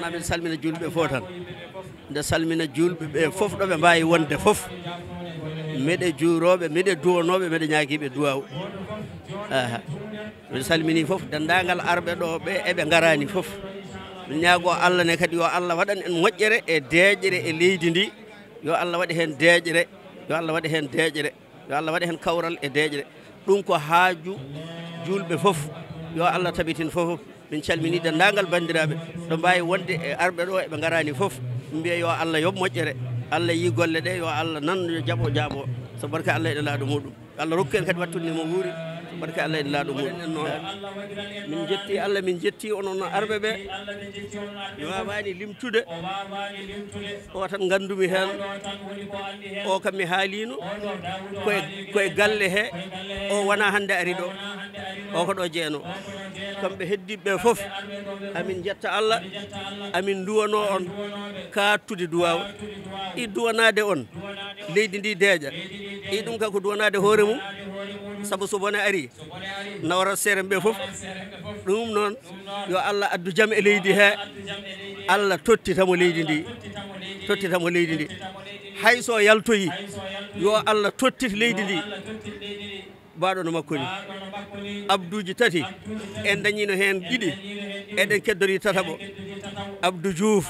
Min salmina julɓe fof tan nde salmina julɓe ɓe fof ɗo ɓe mbawi wonde fof meɗe juuroɓe meɗe duwanoɓe meɗe ñaaguiɓe duwaw min salmini fof dendagal arɓe ɗo ɓe eɓe garani fof min ñaago Allah ne kadi yo Allah waɗan en moƴƴere e deƴƴere e leydi ndi yo Allah waɗi hen deƴƴere yo Allah waɗi hen deƴƴere yo Allah waɗi hen kawral e deƴƴere ɗum ko haaju julɓe fof yo Allah tabitin fof min calmini dendagal bandiraɓe ɗo mbawi wonde e arɓe ɗo eɓe garani fof mbiya yo Allah yob moƴƴere Allah yi golle ɗe yo Allah nan yo jaɓo jaabo so barka Allah e ɗelaɗo muɗum Allah rokku en kadi wattude mo wuuri so barka Allah e ɗelaɗo muɗum min jetti Allah min jetti onon arɓe ɓe mi wawani limtude o tan gandumi hen o kam mi haalino koye galle he o wona hande ari ɗo o ko ɗo jeeno kamɓe heddiɓe fof amin jetta Allah amin duwano on kattude duwaw i duwanade on leydi ndi deeƴa i ɗum kako duwanade hoore mum saabu so bone ari nawra seere ɓe fof ɗum noon yo Allah addu jaam e leydi he Allah tottitamo leydi ndi tottitamo leydi ndi hayso yaltoyi yo Allah tottita leydi ndi baɗo no makko ni abdouji tati en dañino hen ɗiɗi eɗen keddori tataɓo Abdou Diouf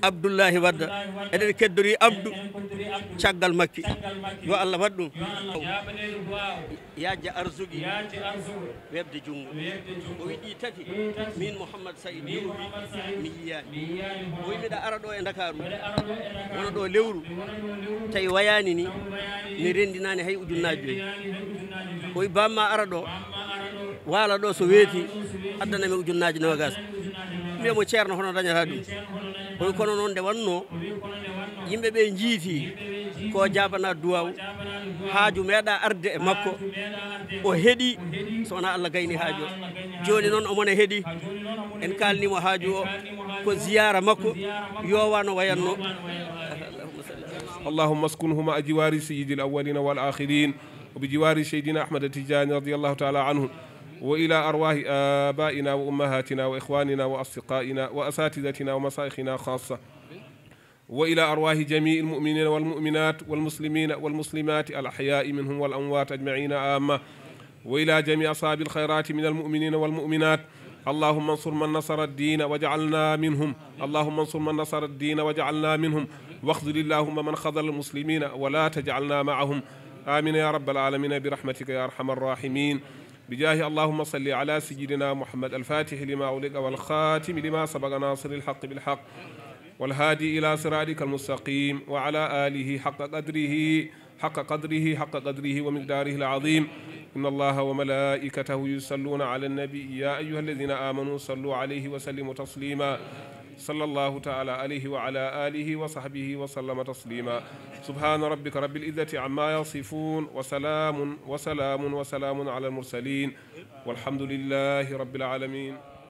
Abdoullahi Wadda eɗen keddori Abdou caggal makki yo Allah waɗ ɗum yajja arsugi webde jungo o wiɗi tati min Mouhammad Saïd mi yiyani o wi mbiɗa ara ɗo e Dakaru wona ɗo lewru tawi wayani ni mi rendinani hay ujunnaje joyyi o wi bamma ara ɗo wala ɗo so weeti addanami ujunnaje nogas mbiyamo ceerno hono dañata ɗum o wi kono noon nde wanno yimɓeɓe jiiti ko jabana duwaw haaju meeɗa arde e makko o heeɗi so wona Allah gayni haaju o joni noon omone heeɗi en kalnimo haaju o ko ziyara makko yowano wayanno اللهم اسكنه مع جوار سيد الأولين والآخرين وبجوار سيدنا أحمد التجاني رضي الله تعالى عنه وإلى أرواح آبائنا وأمهاتنا وإخواننا وأصدقائنا وأساتذتنا ومشايخنا خاصة وإلى أرواح جميع المؤمنين والمؤمنات والمسلمين والمسلمات الأحياء منهم والأموات أجمعين عامة وإلى جميع أصحاب الخيرات من المؤمنين والمؤمنات اللهم انصر من نصر الدين وجعلنا منهم اللهم انصر من نصر الدين وجعلنا منهم واخذل اللهم من خذل المسلمين ولا تجعلنا معهم آمين يا رب العالمين برحمتك يا أرحم الراحمين بجاه اللهم صل على سيدنا محمد الفاتح لما أغلق والخاتم لما سبق ناصر الحق بالحق والهادي إلى صراطك المستقيم وعلى آله حق قدره ومقداره العظيم إن الله وملائكته يصلون على النبي يا أيها الذين آمنوا صلوا عليه وسلموا تسليما صلى الله تعالى عليه وعلى آله وصحبه وسلم تسليما سبحان ربك رب العزة عما يصفون وسلام على المرسلين والحمد لله رب العالمين.